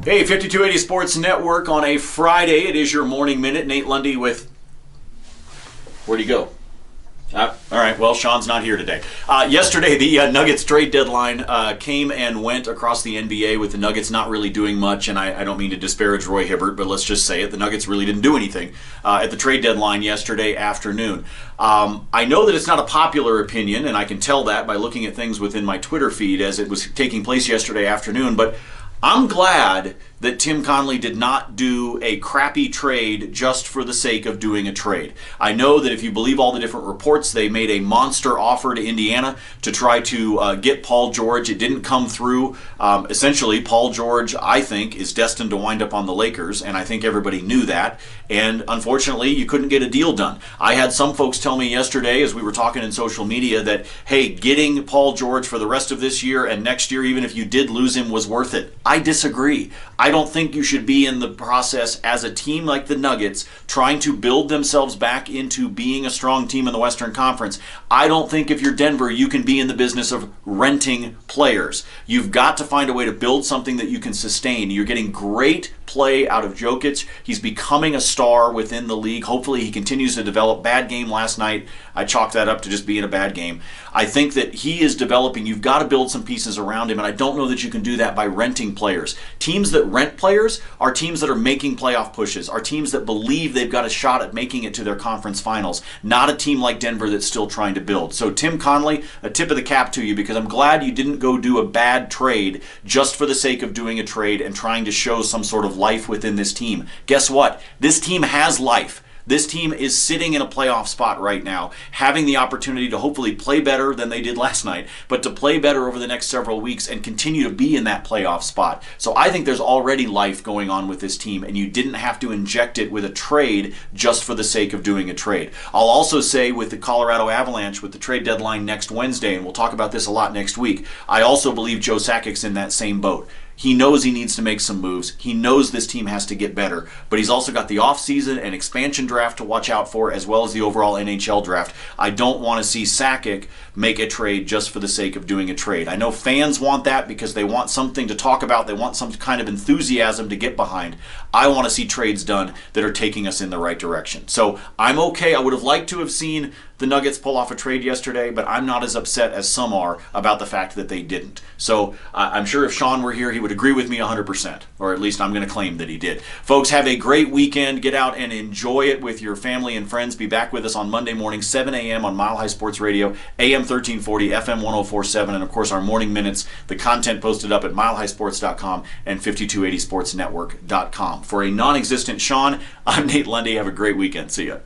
Hey, 5280 Sports Network on a Friday. It is your morning minute. Nate Lundy with... Where'd he go? All right, well, Sean's not here today. Yesterday, the Nuggets trade deadline came and went across the NBA with the Nuggets not really doing much, and I don't mean to disparage Roy Hibbert, but let's just say it. The Nuggets really didn't do anything at the trade deadline yesterday afternoon. I know that it's not a popular opinion, and I can tell that by looking at things within my Twitter feed as it was taking place yesterday afternoon, but I'm glad that Tim Connelly did not do a crappy trade just for the sake of doing a trade. I know that if you believe all the different reports, they made a monster offer to Indiana to try to get Paul George. It didn't come through. Essentially, Paul George, I think, is destined to wind up on the Lakers, and I think everybody knew that. And unfortunately, you couldn't get a deal done. I had some folks tell me yesterday as we were talking in social media that, hey, getting Paul George for the rest of this year and next year, even if you did lose him, was worth it. I disagree. I don't think you should be in the process as a team like the Nuggets trying to build themselves back into being a strong team in the Western Conference. I don't think if you're Denver, you can be in the business of renting players. You've got to find a way to build something that you can sustain. You're getting great play out of Jokic. He's becoming a star within the league. Hopefully he continues to develop. Bad game last night. I chalked that up to just being a bad game. I think that he is developing. You've got to build some pieces around him, and I don't know that you can do that by renting players. Teams that rent players are teams that are making playoff pushes, are teams that believe they've got a shot at making it to their conference finals, not a team like Denver that's still trying to build. So Tim Connelly, a tip of the cap to you, because I'm glad you didn't go do a bad trade just for the sake of doing a trade and trying to show some sort of life within this team. Guess what? This team has life. This team is sitting in a playoff spot right now, having the opportunity to hopefully play better than they did last night, but to play better over the next several weeks and continue to be in that playoff spot. So I think there's already life going on with this team, and you didn't have to inject it with a trade just for the sake of doing a trade. I'll also say with the Colorado Avalanche, with the trade deadline next Wednesday, and we'll talk about this a lot next week, I also believe Joe Sakic's in that same boat. He knows he needs to make some moves. He knows this team has to get better. But he's also got the offseason and expansion draft to watch out for, as well as the overall NHL draft. I don't want to see Sakic make a trade just for the sake of doing a trade. I know fans want that because they want something to talk about. They want some kind of enthusiasm to get behind. I want to see trades done that are taking us in the right direction. So I'm okay. I would have liked to have seen the Nuggets pull off a trade yesterday, but I'm not as upset as some are about the fact that they didn't. So I'm sure if Sean were here, he would agree with me 100%, or at least I'm going to claim that he did. Folks, have a great weekend. Get out and enjoy it with your family and friends. Be back with us on Monday morning, 7 a.m. on Mile High Sports Radio, AM 1340, FM 1047, and of course our morning minutes, the content posted up at milehighsports.com and 5280sportsnetwork.com. For a non-existent Sean, I'm Nate Lundy. Have a great weekend. See ya.